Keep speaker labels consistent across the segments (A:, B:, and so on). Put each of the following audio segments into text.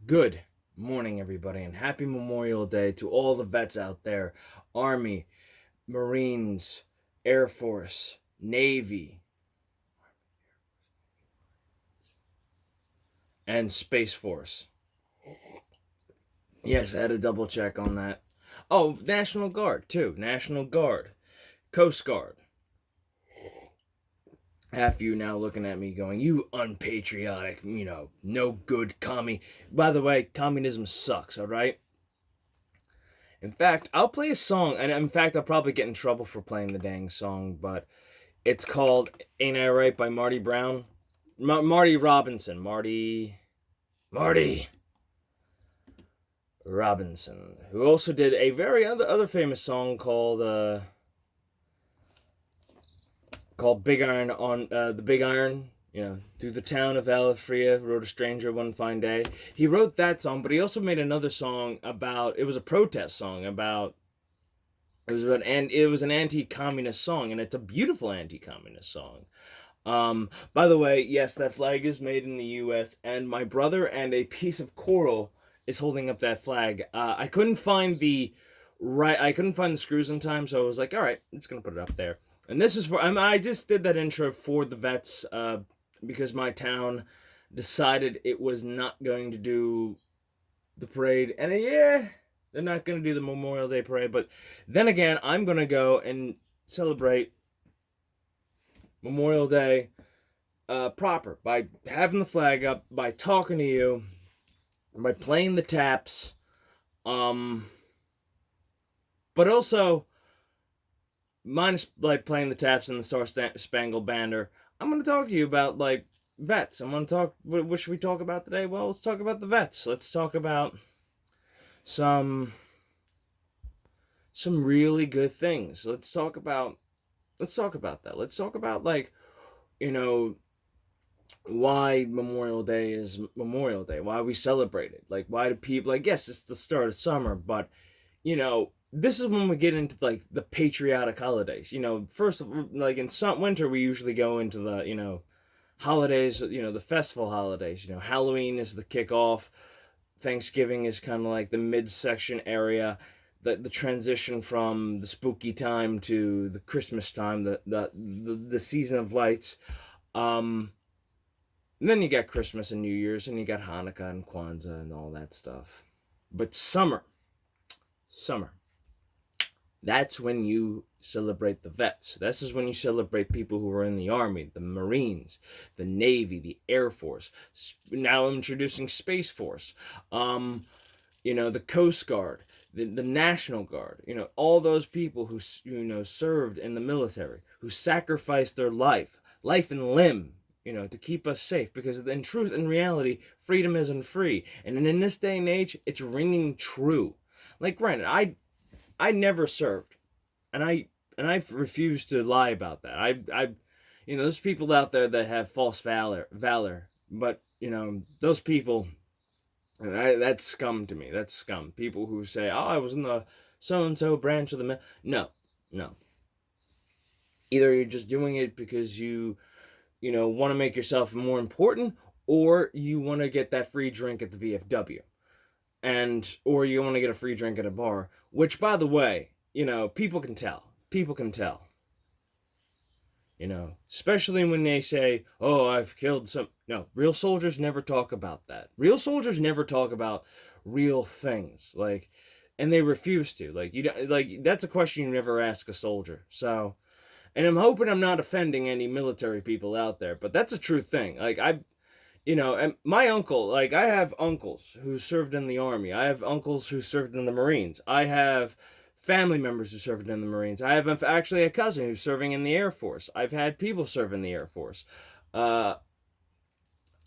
A: Good morning, everybody, and happy Memorial Day to all the vets out there: Army, Marines, Air Force, Navy, and Space Force. Yes, I had to double check on that. Oh, National Guard, too. National Guard, Coast Guard. Half you now looking at me going, you unpatriotic, no good commie. By the way, communism sucks, alright? In fact, I'll play a song, and in fact, I'll probably get in trouble for playing the dang song, but it's called "Ain't I Right" by Marty Brown, Marty Robinson, Marty Robinson, who also did a very other famous song called "Big Iron" on the Big Iron. Through the town of Alafria rode a stranger one fine day. He wrote that song, but he also made another song about. It was a protest song about. And it was an anti-communist song, and it's a beautiful anti-communist song. By the way, yes, that flag is made in the U.S., and my brother and a piece of coral is holding up that flag. I couldn't find the screws in time, so I was like, all right, I'm just gonna put it up there. And this is for. I just did that intro for the vets, because my town decided it was not going to do the parade, and yeah, they're not going to do the Memorial Day parade. But then again, I'm going to go and celebrate Memorial Day proper by having the flag up, by talking to you, by playing the taps, but also minus like playing the taps and the Star Spangled Banner. I'm going to talk to you about like vets. I'm going to talk. What should we talk about today? Well, let's talk about the vets. Let's talk about some really good things. Let's talk about that. Let's talk about like, you know, why Memorial Day is Memorial Day, why we celebrate it. Like why do people, like, yes, it's the start of summer, but this is when we get into like the patriotic holidays. First of like in some winter we usually go into the, holidays, the festival holidays. Halloween is the kickoff. Thanksgiving is kind of like the midsection area, the transition from the spooky time to the Christmas time, the season of lights. And then you got Christmas and New Year's, and you got Hanukkah and Kwanzaa and all that stuff. But summer, that's when you celebrate the vets. This is when you celebrate people who are in the Army, the Marines, the Navy, the Air Force. Now I'm introducing Space Force. The Coast Guard, the National Guard. All those people who served in the military, who sacrificed their life and limb, to keep us safe. Because in truth and reality, freedom isn't free. And in this day and age, it's ringing true. Like, granted, I never served, and I refuse to lie about that. There's people out there that have false valor, but those people, that's scum to me. That's scum. People who say, "Oh, I was in the so and so branch of the no, no. Either you're just doing it because you want to make yourself more important, or you want to get that free drink at the VFW, or you want to get a free drink at a bar. Which, by the way, people can tell. People can tell. Especially when they say, "Oh, I've killed some." No, real soldiers never talk about that. Real soldiers never talk about real things, and they refuse to. That's a question you never ask a soldier. So, and I'm hoping I'm not offending any military people out there, but that's a true thing. And my uncle, I have uncles who served in the Army. I have uncles who served in the Marines. I have family members who served in the Marines. I have actually a cousin who's serving in the Air Force. I've had people serve in the Air Force. I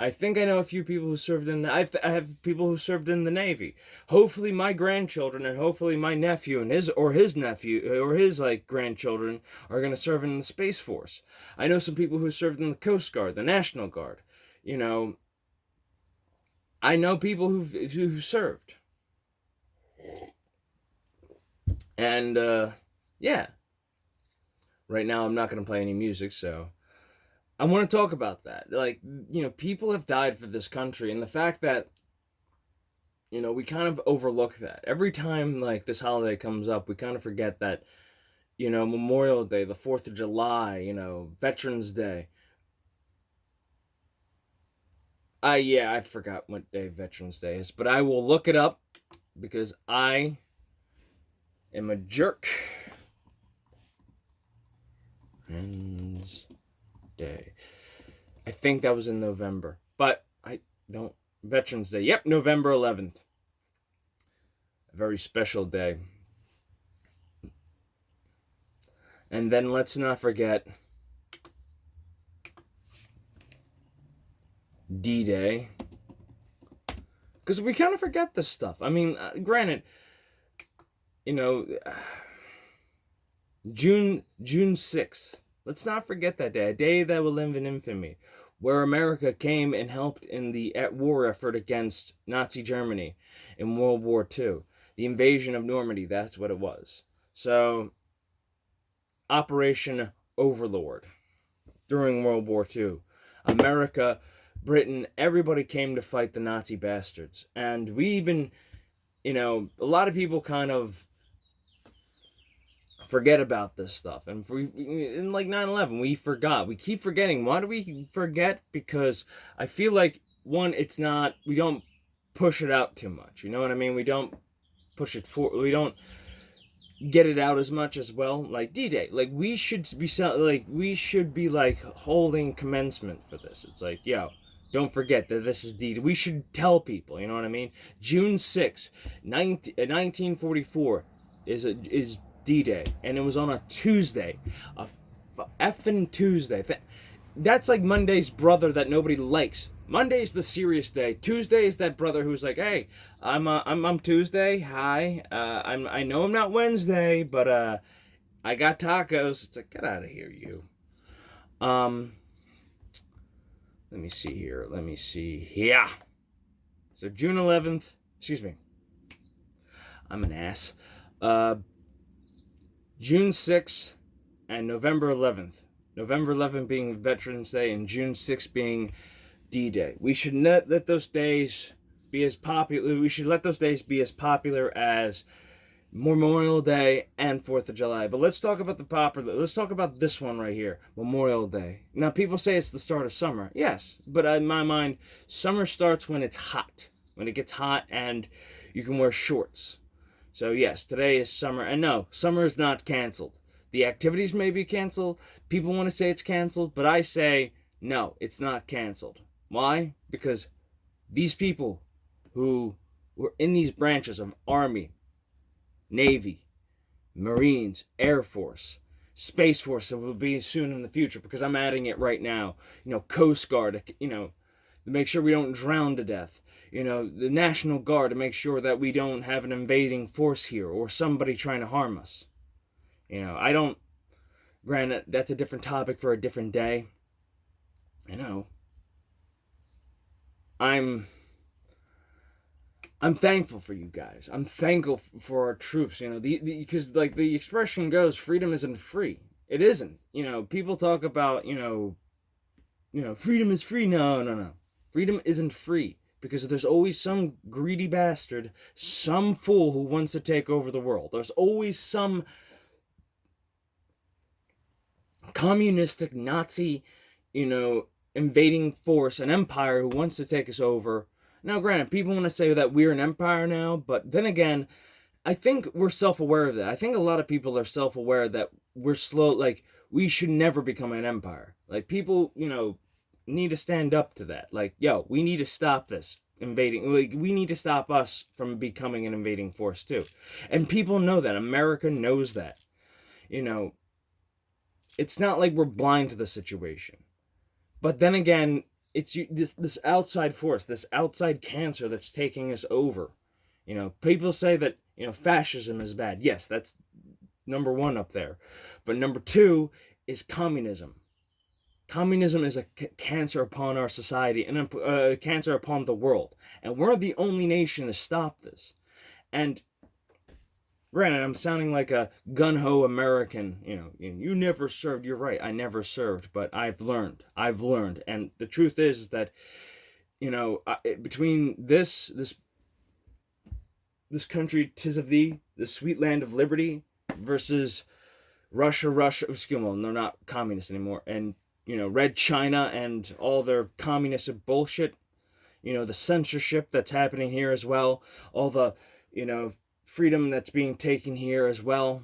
A: think I know a few people who served in. I have people who served in the Navy. Hopefully, my grandchildren and hopefully my nephew and his nephew or his grandchildren are going to serve in the Space Force. I know some people who served in the Coast Guard, the National Guard. I know people who served. And yeah. Right now I'm not going to play any music, so I want to talk about that. People have died for this country, and the fact that we kind of overlook that. Every time like this holiday comes up, we kind of forget that, Memorial Day, the 4th of July, Veterans Day. Yeah, I forgot what day Veterans Day is, but I will look it up because I am a jerk. Veterans Day. I think that was in November, but I don't. Veterans Day. Yep, November 11th. A very special day. And then let's not forget D-Day. Because we kind of forget this stuff. I mean, granted, June 6th. Let's not forget that day. A day that will live in infamy. Where America came and helped in the war effort against Nazi Germany in World War II. The invasion of Normandy, that's what it was. So, Operation Overlord during World War II. America, Britain, everybody came to fight the Nazi bastards. And we even, a lot of people kind of forget about this stuff. And in like 9/11, we forgot. We keep forgetting. Why do we forget? Because I feel like, one, we don't push it out too much. You know what I mean? We don't push it we don't get it out as much as well. Like D-Day. Like we should be like holding commencement for this. It's like, yo, don't forget that this is D-Day. We should tell people, you know what I mean? June 6th, 1944 is D-Day, and it was on a Tuesday, a effing Tuesday. That's like Monday's brother that nobody likes. Monday's the serious day. Tuesday is that brother who's like, hey, I'm Tuesday. Hi, I know I'm not Wednesday, but I got tacos. It's like, get out of here, you. Let me see here. Yeah. So June 11th. Excuse me. I'm an ass. June 6th and November 11th. November 11th being Veterans Day and June 6th being D-Day. We should not let those days be as popular. We should let those days be as popular as Memorial Day and 4th of July. But let's talk about let's talk about this one right here, Memorial Day. Now, people say it's the start of summer. Yes, but in my mind, summer starts when it's hot. When it gets hot and you can wear shorts. So yes, today is summer. And no, summer is not canceled. The activities may be canceled. People want to say it's canceled, but I say, no, it's not canceled. Why? Because these people who were in these branches of Army, Navy, Marines, Air Force, Space Force, that will be soon in the future, because I'm adding it right now, Coast Guard, to make sure we don't drown to death, the National Guard, to make sure that we don't have an invading force here or somebody trying to harm us. Granted, that's a different topic for a different day. I'm thankful for you guys. I'm thankful for our troops. Because like the expression goes, freedom isn't free. It isn't. People talk about freedom is free. No. Freedom isn't free, because there's always some greedy bastard, some fool who wants to take over the world. There's always some communistic Nazi, invading force, an empire who wants to take us over. Now, granted, people want to say that we're an empire now, but then again, I think we're self-aware of that. I think a lot of people are self-aware that we're slow, like, we should never become an empire. Like, people, need to stand up to that. Like, yo, we need to stop this invading. Like, we need to stop us from becoming an invading force, too. And people know that. America knows that. It's not like we're blind to the situation. But then again, it's this outside force, this outside cancer that's taking us over. People say that, fascism is bad. Yes, that's number one up there. But number two is communism. Communism is a cancer upon our society and a cancer upon the world. And we're the only nation to stop this. And granted, I'm sounding like a gun-ho American, you never served. You're right, I never served, but I've learned. And the truth is that, between this this country 'tis of thee, the sweet land of liberty, versus Russia, excuse me, they're not communists anymore, and, Red China and all their communist bullshit, the censorship that's happening here as well, all the, freedom that's being taken here as well,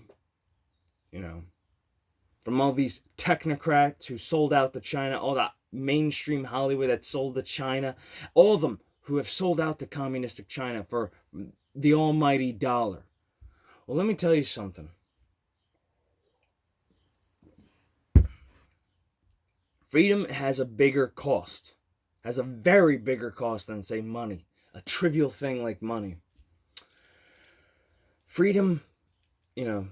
A: from all these technocrats who sold out to China, all that mainstream Hollywood that sold to China, all of them who have sold out to communistic China for the almighty dollar. Well, let me tell you something. Freedom has a bigger cost, has a very bigger cost than, say, money, a trivial thing like money. Freedom, the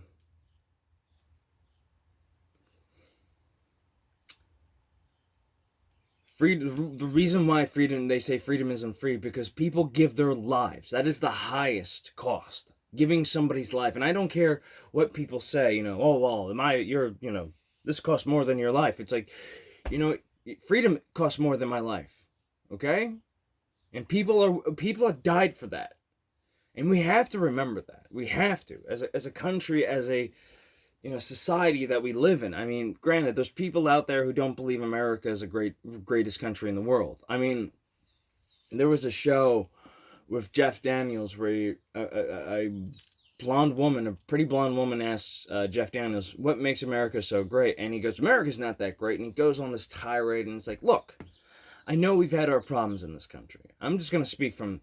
A: reason why they say freedom isn't free, because people give their lives. That is the highest cost, giving somebody's life. And I don't care what people say, oh, well, this costs more than your life. It's like, freedom costs more than my life. Okay? And people have died for that. And we have to remember that. We have to, as a country, as a society that we live in. I mean, granted, there's people out there who don't believe America is the greatest country in the world. I mean, there was a show with Jeff Daniels where a pretty blonde woman asks Jeff Daniels, what makes America so great? And he goes, America's not that great. And he goes on this tirade, and it's like, look, I know we've had our problems in this country. I'm just going to speak from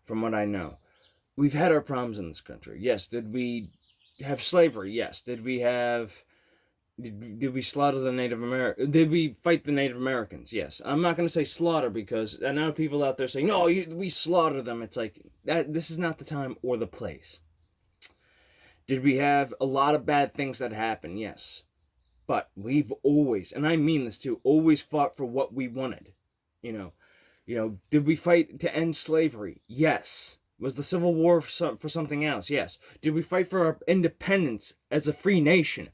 A: what I know. We've had our problems in this country. Yes, did we have slavery? Yes. Did we slaughter the Native Americans? Did we fight the Native Americans? Yes. I'm not going to say slaughter, because I know people out there saying, no, we slaughter them. It's like, this is not the time or the place. Did we have a lot of bad things that happened? Yes. But we've always, and I mean this too, always fought for what we wanted. Did we fight to end slavery? Yes. Was the Civil War for something else? Yes. Did we fight for our independence as a free nation?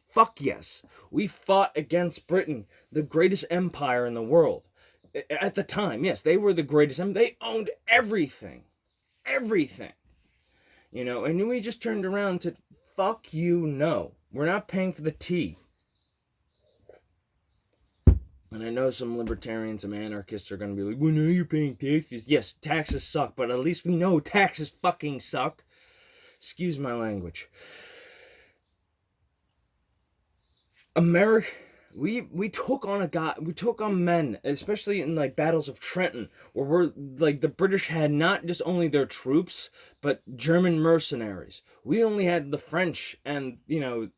A: Fuck yes. We fought against Britain, the greatest empire in the world. At the time, yes, they were the greatest. They owned everything. Everything. And then we just turned around to, fuck you, no. We're not paying for the tea. And I know some libertarians, some anarchists are going to be like, well, now you're paying taxes. Yes, taxes suck, but at least we know taxes fucking suck. Excuse my language. America, we took on men, especially in like battles of Trenton, where we're like, the British had not just only their troops, but German mercenaries. We only had the French and, a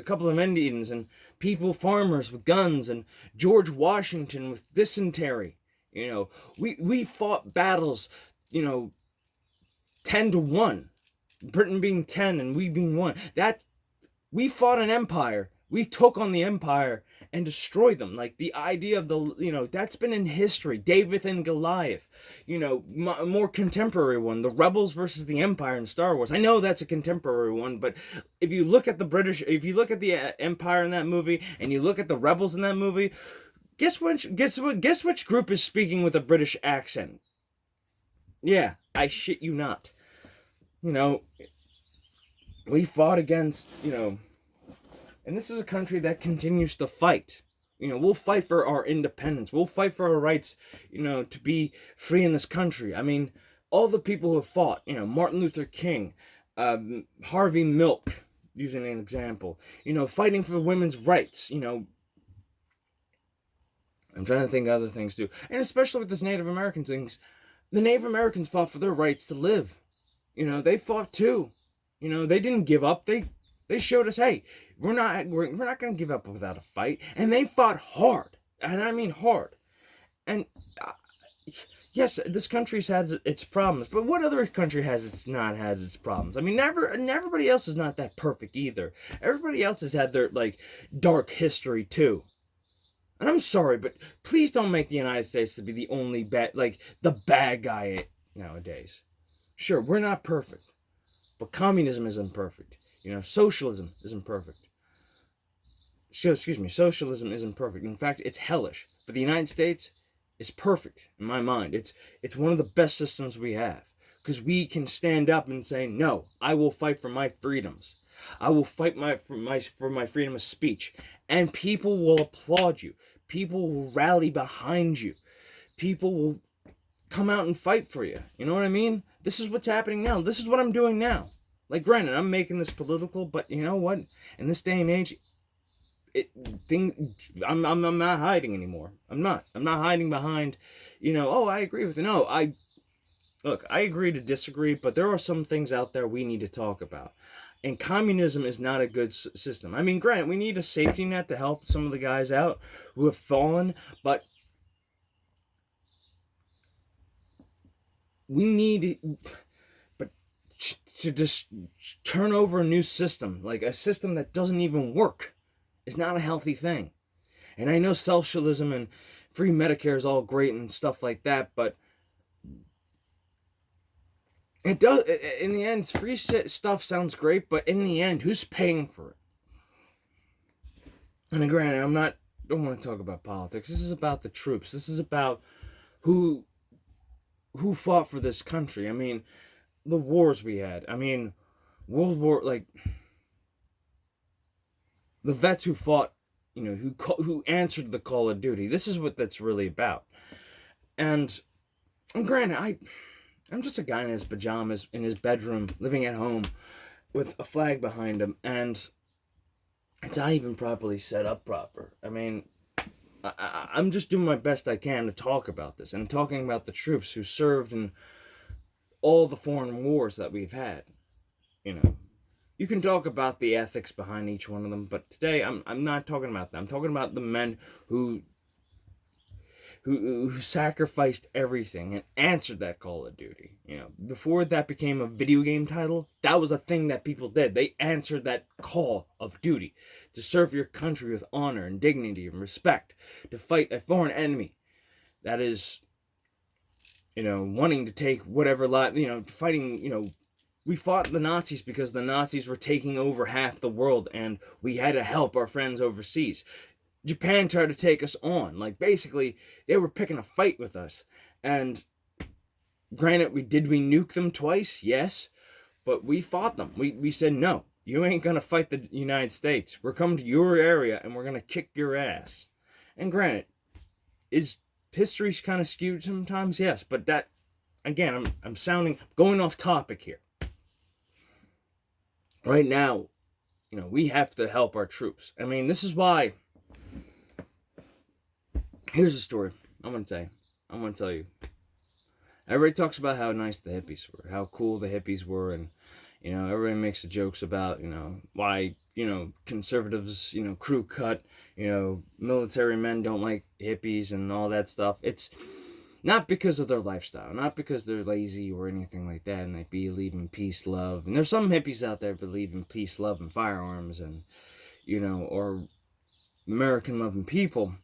A: couple of Indians and farmers with guns, and George Washington with dysentery. We fought battles, 10-1, Britain being 10 and we being 1. That we fought an empire. We took on the empire and destroyed them. Like the idea of that's been in history. David and Goliath, a more contemporary one, the rebels versus the empire in Star Wars. I know that's a contemporary one, but if you look at the empire in that movie and you look at the rebels in that movie, guess which group is speaking with a British accent? Yeah, I shit you not. We fought against, and this is a country that continues to fight. We'll fight for our independence. We'll fight for our rights, to be free in this country. I mean, all the people who have fought, Martin Luther King, Harvey Milk, using an example, fighting for women's rights, I'm trying to think of other things too. And especially with this Native American things, the Native Americans fought for their rights to live. They fought too. They didn't give up. They showed us, hey, we're not going to give up without a fight. And they fought hard. And I mean hard. And yes, this country's had its problems. But what other country has not had its problems? I mean, everybody else is not that perfect either. Everybody else has had their, dark history too. And I'm sorry, but please don't make the United States to be the only the bad guy nowadays. Sure, we're not perfect. But communism isn't perfect. Socialism isn't perfect. Socialism isn't perfect. In fact, it's hellish. But the United States is perfect in my mind. It's one of the best systems we have. because we can stand up and say, no, I will fight for my freedoms. I will fight for my freedom of speech. And people will applaud you. People will rally behind you. People will come out and fight for you. You know what I mean? This is what's happening now. This is what I'm doing now. Like, granted, I'm making this political, but you know what? In this day and age, I'm not hiding anymore. I'm not hiding behind, oh, I agree with it. No, I agree to disagree, but there are some things out there we need to talk about. And communism is not a good system. I mean, granted, we need a safety net to help some of the guys out who have fallen, but we need to just turn over a new system, like a system that doesn't even work. It's not a healthy thing. And I know socialism and free Medicare is all great and stuff like that, but it does, in the end, free stuff sounds great, but in the end, who's paying for it? And granted, don't want to talk about politics. This is about the troops. This is about who fought for this country. I mean, the wars we had. I mean, the vets who fought, who answered the call of duty. This is what that's really about. And granted, I'm just a guy in his pajamas in his bedroom, living at home, with a flag behind him, and it's not even properly set up proper. I mean, I'm just doing my best I can to talk about this, and talking about the troops who served in all the foreign wars that we've had. You can talk about the ethics behind each one of them, but today I'm not talking about that. I'm talking about the men who sacrificed everything and answered that call of duty. Before that became a video game title, that was a thing that people did. They answered that call of duty to serve your country with honor and dignity and respect, to fight a foreign enemy that is, wanting to take whatever fighting, we fought the Nazis because the Nazis were taking over half the world and we had to help our friends overseas. Japan tried to take us on. Like, basically, they were picking a fight with us. And granted, we nuke them twice? Yes. But we fought them. We said, no, you ain't going to fight the United States. We're coming to your area and we're going to kick your ass. And granted, is history kind of skewed sometimes? Yes. But that, again, I'm going off topic here. Right now, we have to help our troops. I mean, this is why. Here's a story I'm going to tell you. Everybody talks about how nice the hippies were, how cool the hippies were, and, everybody makes the jokes about, why, conservatives, crew cut, military men don't like hippies and all that stuff. It's not because of their lifestyle, not because they're lazy or anything like that, and they believe in peace, love. And there's some hippies out there believe in peace, love, and firearms, and, or American-loving people.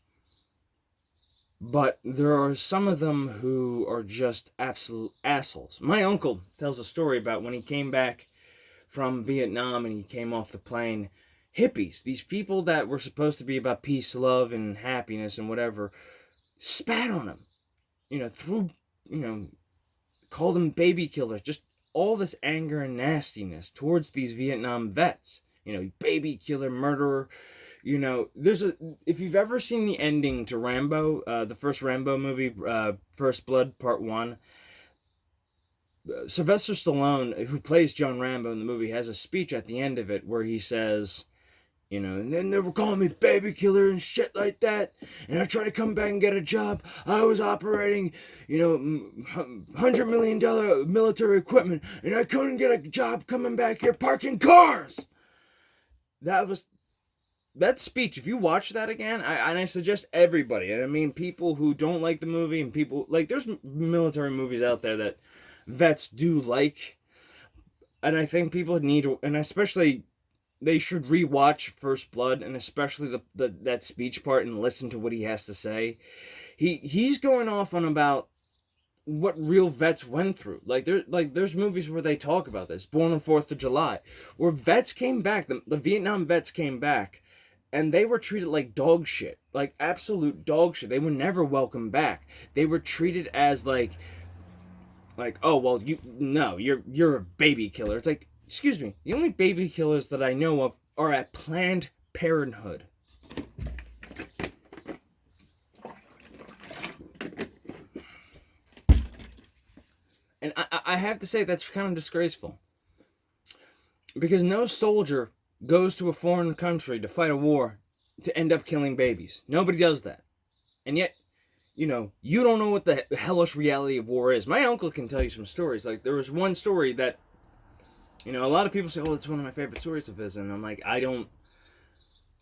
A: But there are some of them who are just absolute assholes. My uncle tells a story about when he came back from Vietnam and he came off the plane. Hippies, these people that were supposed to be about peace, love, and happiness and whatever, spat on him. Called them baby killers. Just all this anger and nastiness towards these Vietnam vets. Baby killer, murderer. If you've ever seen the ending to Rambo, the first Rambo movie, First Blood, Part 1, Sylvester Stallone, who plays John Rambo in the movie, has a speech at the end of it where he says, and then they were calling me baby killer and shit like that, and I tried to come back and get a job. I was operating, $100 million military equipment, and I couldn't get a job coming back here parking cars. That speech, if you watch that again, I suggest everybody, and I mean people who don't like the movie, and people, there's military movies out there that vets do like, and I think people need, and especially, they should rewatch First Blood, and especially that speech part, and listen to what he has to say. He's going off on about what real vets went through. There's movies where they talk about this, Born on 4th of July, where vets came back, the Vietnam vets came back, and they were treated like dog shit. Like absolute dog shit. They were never welcomed back. They were treated as Like, oh well, you're a baby killer. It's like, excuse me, the only baby killers that I know of are at Planned Parenthood. And I have to say that's kind of disgraceful. Because no soldier goes to a foreign country to fight a war to end up killing babies. Nobody does that. And yet, you don't know what the hellish reality of war is. My uncle can tell you some stories. Like, there was one story that, a lot of people say, oh, it's one of my favorite stories of his. And I'm like,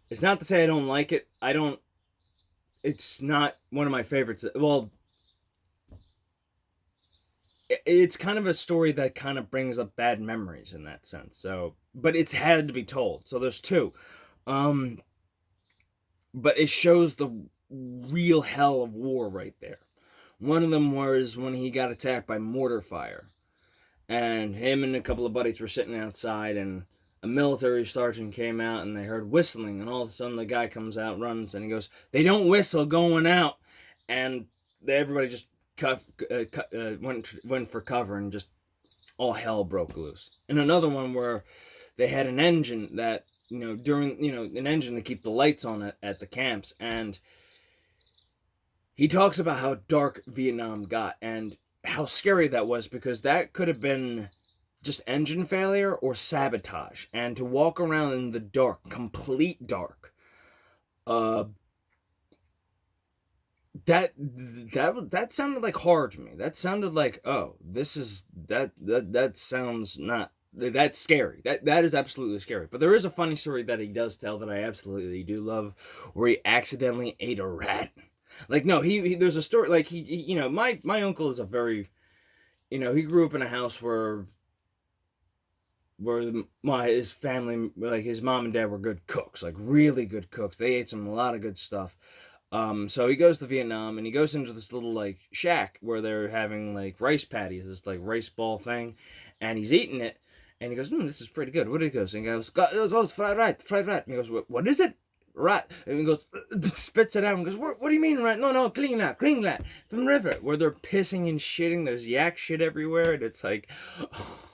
A: it's not to say I don't like it. It's not one of my favorites. Well, it's kind of a story that kind of brings up bad memories in that sense. So, but it's had to be told. So there's two. But it shows the real hell of war right there. One of them was when he got attacked by mortar fire. And him and a couple of buddies were sitting outside, and a military sergeant came out, and they heard whistling, and all of a sudden the guy comes out, runs, and he goes, "They don't whistle going out." And everybody just went for cover, and just all hell broke loose. And another one where they had an engine that, an engine to keep the lights on at the camps, and he talks about how dark Vietnam got, and how scary that was, because that could have been just engine failure or sabotage. And to walk around in the dark, complete dark, that sounded like horror to me. That sounded like, oh, that sounds not, that's scary. That is absolutely scary. But there is a funny story that he does tell that I absolutely do love, where he accidentally ate a rat. Like, no, he there's a story, like, he my uncle is a very, he grew up in a house where his family, like, his mom and dad were good cooks, like, really good cooks. They ate a lot of good stuff. So he goes to Vietnam, and he goes into this little, like, shack where they're having, like, rice patties, this, like, rice ball thing, and he's eating it, and he goes, this is pretty good. What it goes? And he goes, it's fried rat. And he goes, what is it? Rat. And he goes, spits it out and goes, what do you mean rat? No, clean that from the river, where they're pissing and shitting. There's yak shit everywhere, and it's like, oh,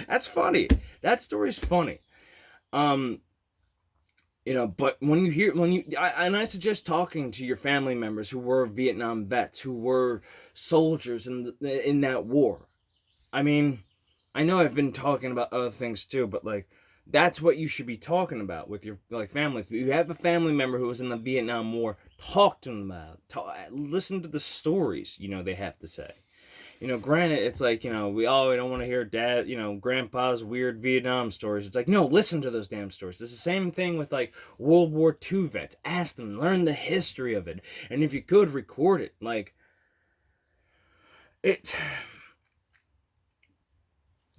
A: that's funny. That story's funny. But I suggest talking to your family members who were Vietnam vets, who were soldiers in that war. I mean, I know I've been talking about other things too, but, like, that's what you should be talking about with your, like, family. If you have a family member who was in the Vietnam War, talk to them about it. Listen to the stories, they have to say. Granted, it's like, we don't want to hear dad, grandpa's weird Vietnam stories. It's like, no, listen to those damn stories. It's the same thing with, like, World War II vets. Ask them, learn the history of it. And if you could, record it. Like, it's...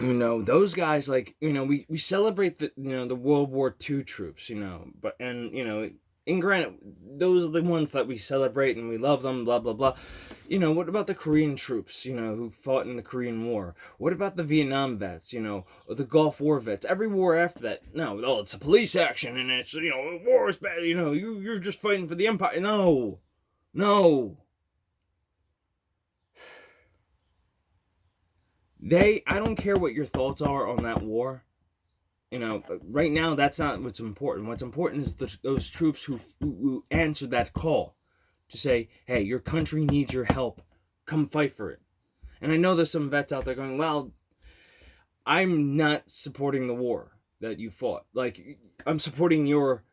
A: those guys, like, we celebrate the World War II troops, but, and granted, those are the ones that we celebrate and we love them, blah, blah, blah. What about the Korean troops, who fought in the Korean War? What about the Vietnam vets, or the Gulf War vets? Every war after that, no, it's a police action, and it's, war is bad, you're just fighting for the empire. No. I don't care what your thoughts are on that war. Right now, that's not what's important. What's important is those troops who answered that call to say, hey, your country needs your help. Come fight for it. And I know there's some vets out there going, well, I'm not supporting the war that you fought. Like, I'm supporting your...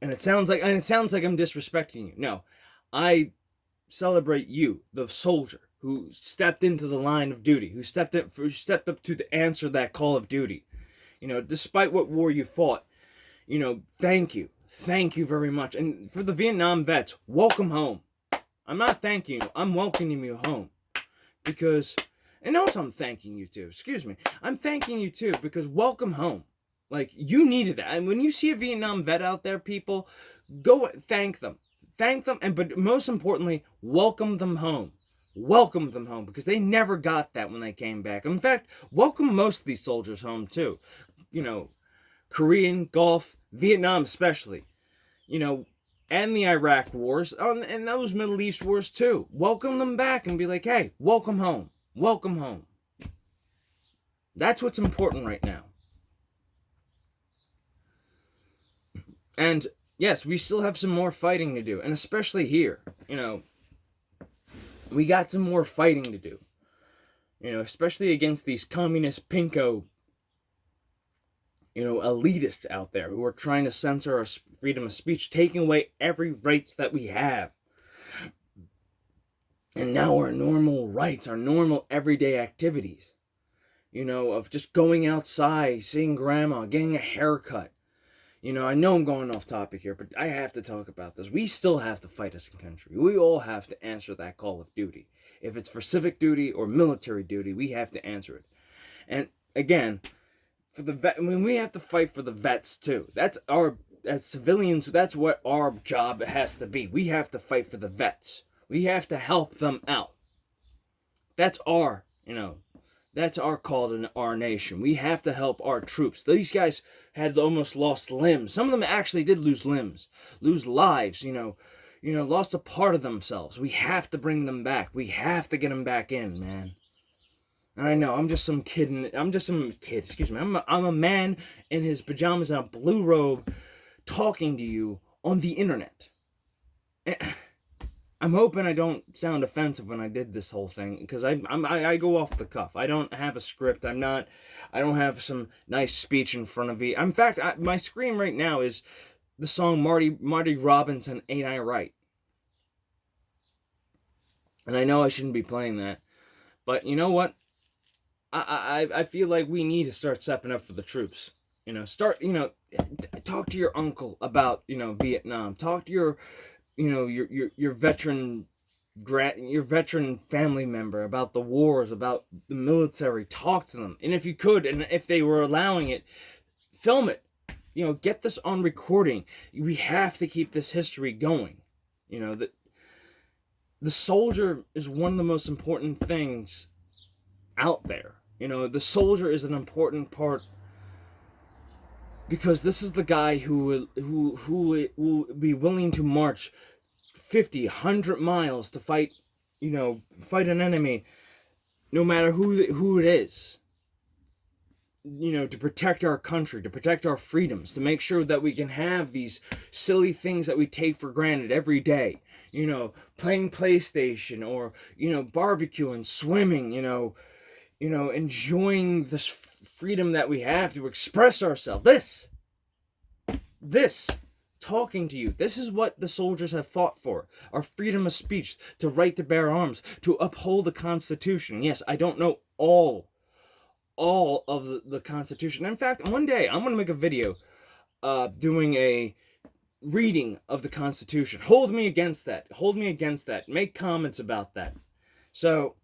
A: And it sounds like I'm disrespecting you. No, I celebrate you, the soldier, who stepped into the line of duty, who stepped up to answer that call of duty. Despite what war you fought, thank you. Thank you very much. And for the Vietnam vets, welcome home. I'm not thanking you, I'm welcoming you home. Because, and also I'm thanking you too, excuse me. I'm thanking you too, because welcome home. Like, you needed that. And when you see a Vietnam vet out there, people, go thank them. Thank them, but most importantly, welcome them home. Welcome them home, because they never got that when they came back. In fact, welcome most of these soldiers home too. Korean, Gulf, Vietnam especially. and the Iraq wars, and those Middle East wars too. Welcome them back and be like, hey, welcome home. Welcome home. That's what's important right now. And yes, we still have some more fighting to do, and especially here, we got some more fighting to do. Especially against these communist pinko, elitists out there who are trying to censor our freedom of speech, taking away every rights that we have. And now our normal rights, our normal everyday activities, of just going outside, seeing grandma, getting a haircut. I know I'm going off topic here, but I have to talk about this. We still have to fight as a country. We all have to answer that call of duty. If it's for civic duty or military duty, we have to answer it. And again, when we have to fight for the vets too. As civilians, that's what our job has to be. We have to fight for the vets. We have to help them out. That's our call to our nation. We have to help our troops. These guys had almost lost limbs. Some of them actually did lose limbs, lose lives, lost a part of themselves. We have to bring them back. We have to get them back in, man. And I know, I'm just some kid, excuse me. I'm a man in his pajamas and a blue robe talking to you on the internet. I'm hoping I don't sound offensive when I did this whole thing, because I go off the cuff. I don't have a script. I don't have some nice speech in front of me. In fact, my screen right now is the song Marty Robinson, Ain't I Right? And I know I shouldn't be playing that, but you know what? I feel like we need to start stepping up for the troops. Talk to your uncle about Vietnam. Talk to your veteran family member about the wars, about the military. Talk to them, and if you could, and if they were allowing it, film it. Get this on recording. We have to keep this history going. The soldier is one of the most important things out there. The soldier is an important part, because this is the guy who will be willing to march 50, 100 miles to fight an enemy, no matter who it is. To protect our country, to protect our freedoms, to make sure that we can have these silly things that we take for granted every day. Playing PlayStation, or barbecuing, swimming, enjoying this freedom that we have to express ourselves. This, talking to you, this is what the soldiers have fought for. Our freedom of speech, to right to bear arms, to uphold the Constitution. Yes, I don't know all of the Constitution. In fact, one day I'm going to make a video doing a reading of the Constitution. Hold me against that. Make comments about that. So,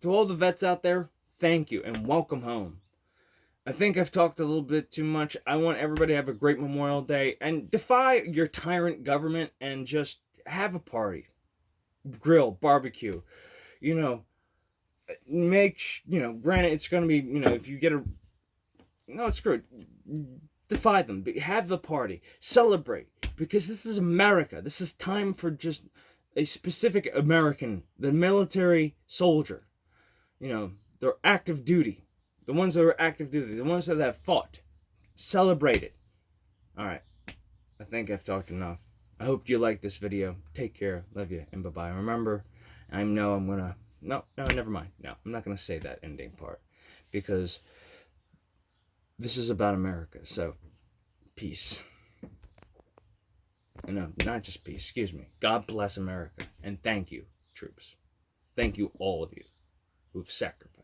A: to all the vets out there, thank you and welcome home. I think I've talked a little bit too much. I want everybody to have a great Memorial Day and defy your tyrant government and just have a party. Grill, barbecue. Granted, it's going to be, if you get no, screw it. Defy them. Have the party. Celebrate. Because this is America. This is time for just a specific American, the military soldier. They're active duty. The ones that are active duty. The ones that have fought. Celebrate it. Alright. I think I've talked enough. I hope you liked this video. Take care. Love you. And bye-bye. Remember, No, never mind. No, I'm not going to say that ending part. Because this is about America. So, peace. No, not just peace. Excuse me. God bless America. And thank you, troops. Thank you, all of you, who've sacrificed.